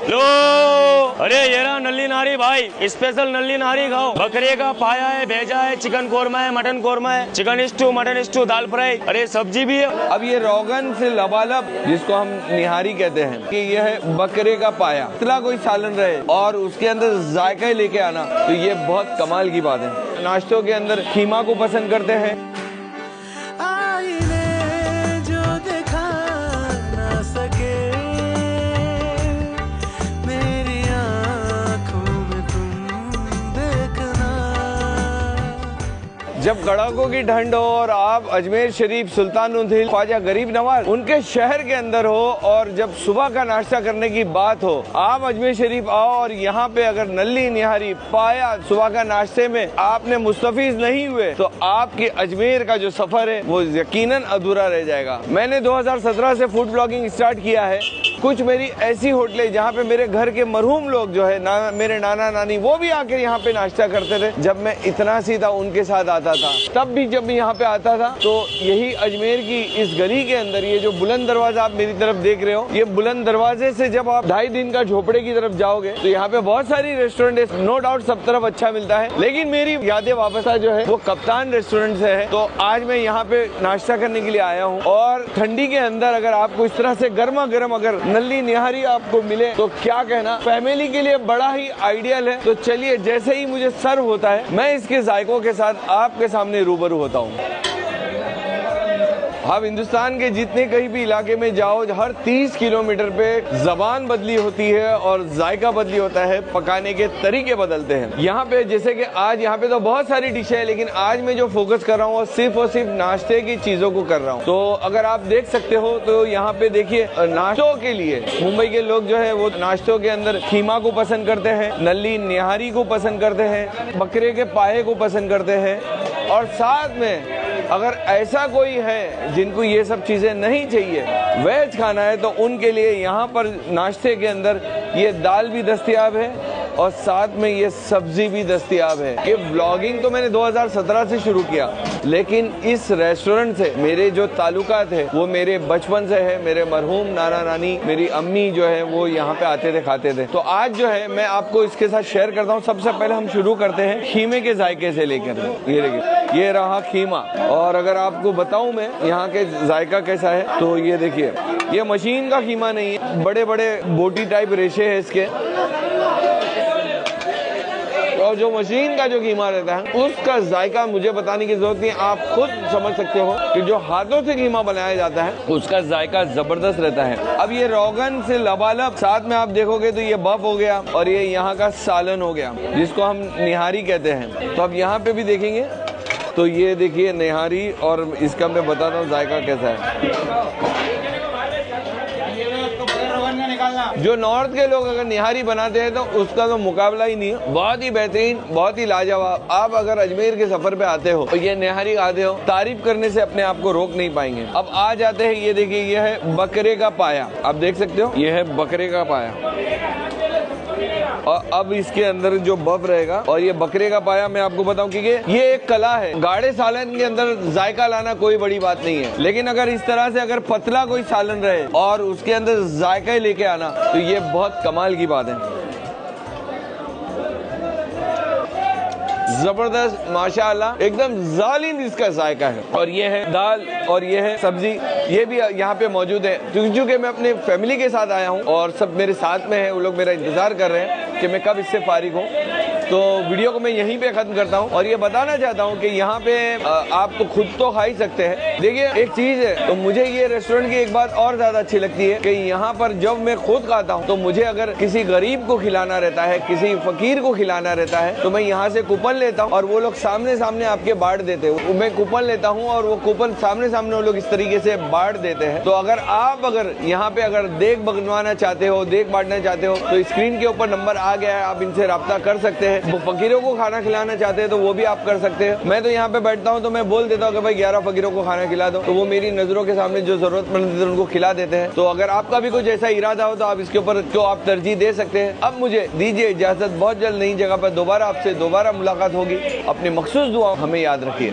लो, अरे ये रहा नल्ली नारी भाई, स्पेशल नल्ली नारी खाओ। बकरे का पाया है, भेजा है, चिकन कोरमा है, मटन कोरमा है, चिकन स्टू, मटन स्टू, दाल फ्राई, अरे सब्जी भी है। अब ये रोगन से लबालब जिसको हम निहारी कहते हैं कि ये है बकरे का पाया। इतना कोई सालन रहे और उसके अंदर जायका लेके आना, तो ये बहुत कमाल की बात है। नाश्तों के अंदर खीमा को पसंद करते हैं। जब कड़ाकों की ठंड हो और आप अजमेर शरीफ, सुल्तानुल हिल, ख्वाजा गरीब नवाज उनके शहर के अंदर हो और जब सुबह का नाश्ता करने की बात हो, आप अजमेर शरीफ आओ और यहाँ पे अगर नल्ली निहारी पाया सुबह का नाश्ते में आपने मुस्तफीज नहीं हुए तो आपके अजमेर का जो सफर है वो यकीनन अधूरा रह जाएगा। मैंने 2017 से फूड ब्लॉगिंग स्टार्ट किया है। कुछ मेरी ऐसी होटलें जहाँ पे मेरे घर के मरहूम लोग जो है मेरे नाना नानी वो भी आकर यहाँ पे नाश्ता करते थे। जब मैं इतना सी था उनके साथ आता था, तब भी जब मैं यहाँ पे आता था तो यही अजमेर की इस गली के अंदर ये जो बुलंद दरवाजा आप मेरी तरफ देख रहे हो, ये बुलंद दरवाजे से जब आप 2.5 दिन का झोपड़े की तरफ जाओगे तो यहाँ पे बहुत सारी रेस्टोरेंट है। नो डाउट सब तरफ अच्छा मिलता है, लेकिन मेरी यादें वापस जो है वो कप्तान रेस्टोरेंट से है। तो आज मैं यहाँ पे नाश्ता करने के लिए आया हूँ और ठंडी के अंदर अगर आपको इस तरह से गर्मा गर्म अगर नल्ली निहारी आपको मिले तो क्या कहना, फैमिली के लिए बड़ा ही आइडियल है। तो चलिए, जैसे ही मुझे सर्व होता है मैं इसके जायकों के साथ आपके सामने रूबरू होता हूँ। आप हिंदुस्तान के जितने कहीं भी इलाके में जाओ, हर 30 किलोमीटर पे जबान बदली होती है और जायका बदली होता है, पकाने के तरीके बदलते हैं। यहाँ पे जैसे कि आज यहाँ पे तो बहुत सारी डिशें हैं, लेकिन आज मैं जो फोकस कर रहा हूँ वो सिर्फ और सिर्फ नाश्ते की चीजों को कर रहा हूँ। तो अगर आप देख सकते हो तो यहाँ पे देखिए, नाश्तों के लिए मुंबई के लोग जो है वो नाश्तों के अंदर खीमा को पसंद करते हैं, नल्ली निहारी को पसंद करते हैं, बकरे के पाए को पसंद करते हैं, और साथ में अगर ऐसा कोई है जिनको ये सब चीजें नहीं चाहिए, वेज खाना है, तो उनके लिए यहाँ पर नाश्ते के अंदर ये दाल भी दस्तयाब है और साथ में ये सब्जी भी दस्तयाब है। कि ब्लॉगिंग तो मैंने 2017 से शुरू किया, लेकिन इस रेस्टोरेंट से मेरे जो ताल्लुकात है वो मेरे बचपन से है। मेरे मरहूम नाना नानी, मेरी अम्मी जो है वो यहाँ पे आते थे, खाते थे। तो आज जो है मैं आपको इसके साथ शेयर करता हूँ। सबसे पहले हम शुरू करते हैं खीमे के जायके से लेकर। ये देखिए, ये रहा खीमा। और अगर आपको बताऊं मैं यहाँ के जायका कैसा है, तो ये देखिए, ये मशीन का खीमा नहीं है, बड़े बड़े बोटी टाइप रेशे है इसके। और जो मशीन का जो कीमा रहता है उसका जायका मुझे बताने की जरूरत नहीं, आप खुद समझ सकते हो कि जो हाथों से कीमा बनाया जाता है उसका जायका जबरदस्त रहता है। अब ये रोगन से लबालब, साथ में आप देखोगे तो ये बफ हो गया और ये यहाँ का सालन हो गया जिसको हम निहारी कहते हैं। तो अब यहाँ पे भी देखेंगे तो ये देखिए निहारी, और इसका मैं बताता हूँ जायका कैसा है। जो नॉर्थ के लोग अगर निहारी बनाते हैं तो उसका तो मुकाबला ही नहीं है। बहुत ही बेहतरीन, बहुत ही लाजवाब। आप अगर अजमेर के सफर पे आते हो तो ये निहारी आते हो, तारीफ करने से अपने आप को रोक नहीं पाएंगे। अब आ जाते हैं, ये देखिए, ये है बकरे का पाया। आप देख सकते हो, ये है बकरे का पाया। और अब इसके अंदर जो बफ रहेगा, और ये बकरे का पाया मैं आपको बताऊं कि ये एक कला है। गाढ़े सालन के अंदर जायका लाना कोई बड़ी बात नहीं है, लेकिन अगर इस तरह से अगर पतला कोई सालन रहे और उसके अंदर जायका लेके आना, तो ये बहुत कमाल की बात है। जबरदस्त, माशाअल्लाह, एकदम जालिम इसका जायका है। और ये है दाल और ये है सब्जी, ये भी यहाँ पे मौजूद है। क्योंकि मैं अपने फैमिली के साथ आया हूँ और सब मेरे साथ में है, वो लोग मेरा इंतजार कर रहे हैं कि मैं कब इससे फारिग हूँ। तो वीडियो को मैं यहीं पे खत्म करता हूँ और ये बताना चाहता हूँ कि यहाँ पे आप तो खुद तो खा ही सकते हैं। देखिए, एक चीज है, तो मुझे ये रेस्टोरेंट की एक बात और ज्यादा अच्छी लगती है कि यहाँ पर जब मैं खुद खाता हूँ तो मुझे अगर किसी गरीब को खिलाना रहता है, किसी फकीर को खिलाना रहता है, तो मैं यहाँ से कूपन लेता हूँ और वो लोग सामने सामने आपके बांट देते हैं। मैं कूपन लेता हूँ और वो कूपन सामने सामने वो लोग इस तरीके से बांट देते हैं। तो अगर आप यहाँ पे अगर देख बनवाना चाहते हो, देख बांटना चाहते हो, तो स्क्रीन के ऊपर नंबर आ गया है, आप इनसे रब्ता कर सकते हैं। वो फकीरों को खाना खिलाना चाहते हैं तो वो भी आप कर सकते हैं। मैं तो यहाँ पे बैठता हूँ तो मैं बोल देता हूँ कि भाई 11 फकीरों को खाना खिला दो, तो वो मेरी नजरों के सामने जो जरूरतमंद उनको खिला देते हैं। तो अगर आपका भी कुछ ऐसा इरादा हो तो आप इसके ऊपर तो आप तरजीह दे सकते हैं। अब मुझे दीजिए इजाजत, बहुत जल्द नई जगह पर दोबारा आपसे दोबारा मुलाकात होगी। अपनी मखसूस दुआ हमें याद रखिए।